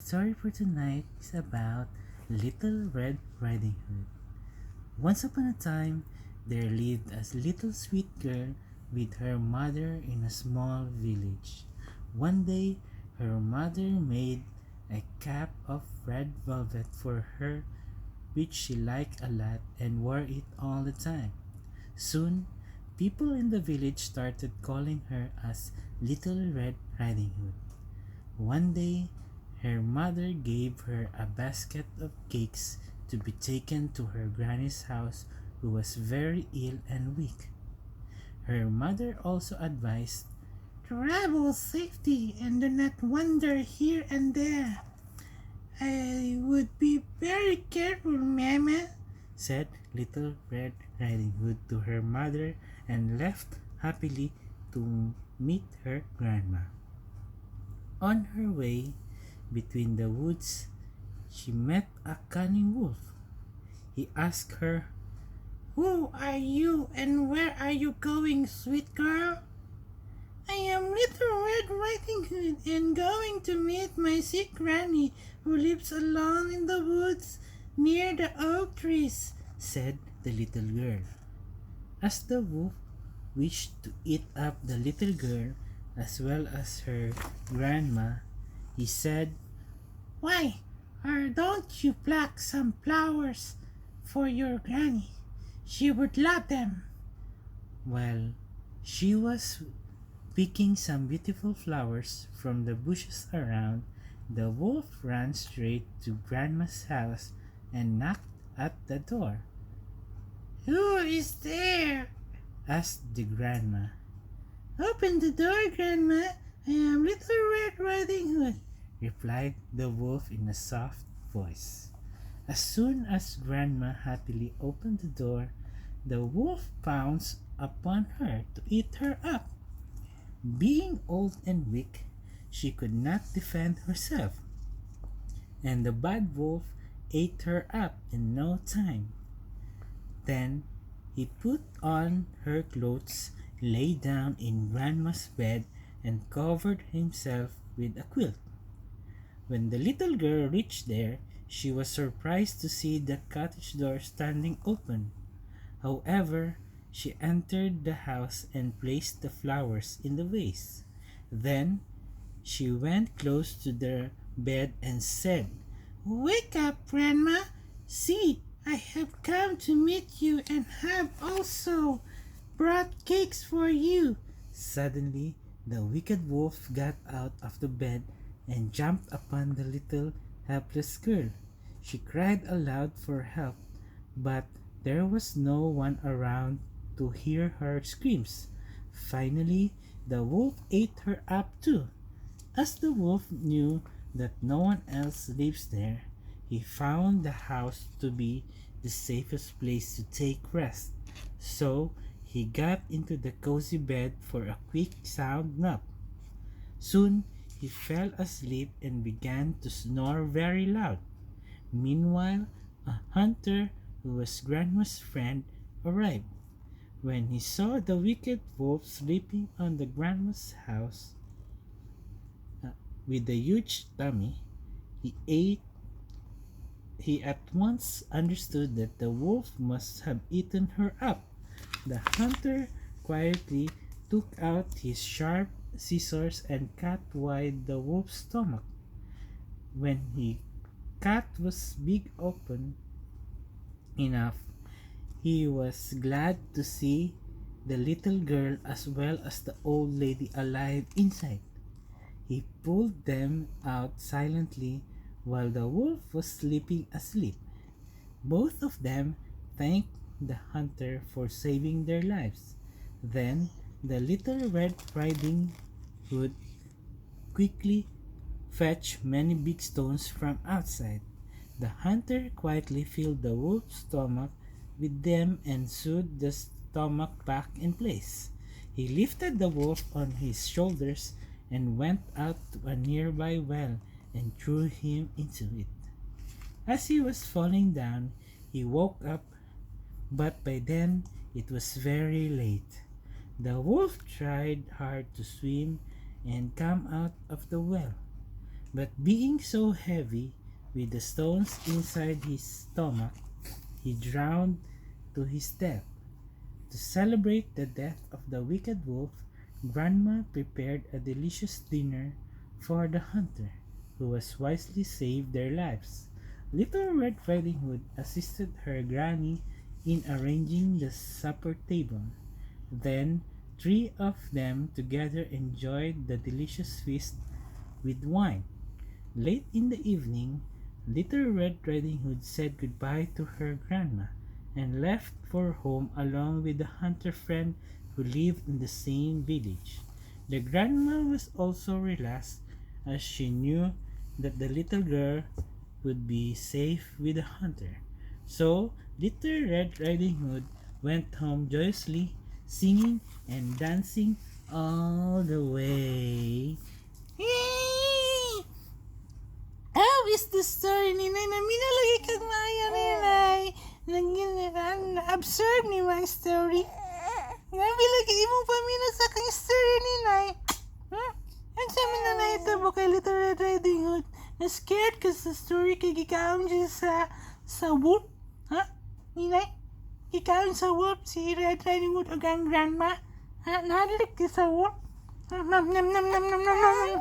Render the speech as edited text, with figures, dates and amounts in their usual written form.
story for tonight is about Little Red Riding Hood. Once upon a time, there lived a little sweet girl with her mother in a small village. One day, her mother made a cap of red velvet for her, which she liked a lot and wore it all the time. Soon, people in the village started calling her as Little Red Riding Hood. One day, her mother gave her a basket of cakes to be taken to her granny's house, who was very ill and weak. Her mother also advised, "Travel safety and do not wander here and there." "I would be very careful, Mama," said Little Red Riding Hood to her mother and left happily to meet her grandma. On her way between the woods, she met a cunning wolf. He asked her, "Who are you and where are you going, sweet girl?" "I am Little Red Riding Hood and going to meet my sick granny who lives alone in the woods near the oak trees," said the little girl. As the wolf wished to eat up the little girl as well as her grandma, he said, "Why, don't you pluck some flowers for your granny? She would love them." While she was picking some beautiful flowers from the bushes around, the wolf ran straight to Grandma's house and knocked at the door. "Who is there?" asked the grandma. "Open the door, Grandma. I am Little Red Riding Hood," replied the wolf in a soft voice. As soon as Grandma happily opened the door, the wolf pounced upon her to eat her up. Being old and weak, she could not defend herself, and the bad wolf ate her up in no time. Then he put on her clothes, lay down in Grandma's bed, and covered himself with a quilt. When the little girl reached there, she was surprised to see the cottage door standing open. However, she entered the house and placed the flowers in the vase. Then she went close to the bed and said, "Wake up, Grandma. See, I have come to meet you and have also brought cakes for you." Suddenly, the wicked wolf got out of the bed and jumped upon the little helpless girl. She cried aloud for help, but there was no one around to hear her screams. Finally, the wolf ate her up too. As the wolf knew that no one else lives there, he found the house to be the safest place to take rest. So he got into the cozy bed for a quick sound nap. Soon he fell asleep and began to snore very loud. Meanwhile, a hunter who was Grandma's friend arrived. When he saw the wicked wolf sleeping on the Grandma's house with a huge tummy, he ate. He at once understood that the wolf must have eaten her up. The hunter quietly took out his sharp scissors and cut wide the wolf's stomach. When he cut was big open enough, he was glad to see the little girl as well as the old lady alive inside. He pulled them out silently while the wolf was sleeping asleep. Both of them thanked the hunter for saving their lives. Then the Little Red Riding Hood quickly fetched many big stones from outside. The hunter quietly filled the wolf's stomach with them and sewed the stomach back in place. He lifted the wolf on his shoulders and went out to a nearby well and threw him into it. As he was falling down, he woke up, but by then it was very late. The wolf tried hard to swim and come out of the well, But being so heavy with the stones inside his stomach, he drowned to his death. To celebrate the death of the wicked wolf, Grandma prepared a delicious dinner for the hunter, who was wisely saved their lives. Little Red Riding Hood assisted her granny in arranging the supper table. Then three of them together enjoyed the delicious feast with wine. Late in the evening, Little Red Riding Hood said goodbye to her grandma and left for home along with the hunter friend who lived in the same village. The grandma was also relaxed as she knew that the little girl would be safe with the hunter. So, Little Red Riding Hood went home joyously, singing and dancing all the way. Yay! How is the story ni Nay? Naminalagi kang maayo ni Nay. Na-absorb ni my story. Nabilagi imong pamina sa kang story ni Nay. Ang sabi na na ito mo kay Little Red Riding Hood. Na-scared ka sa story kay gikaon siya sa wolf. Ha? Ninay? Gikaon sa wolf si Red Riding Hood o ang grandma. Ha? Nahalik ka sa wolf? Nam nam nam nam nam nam nam nam.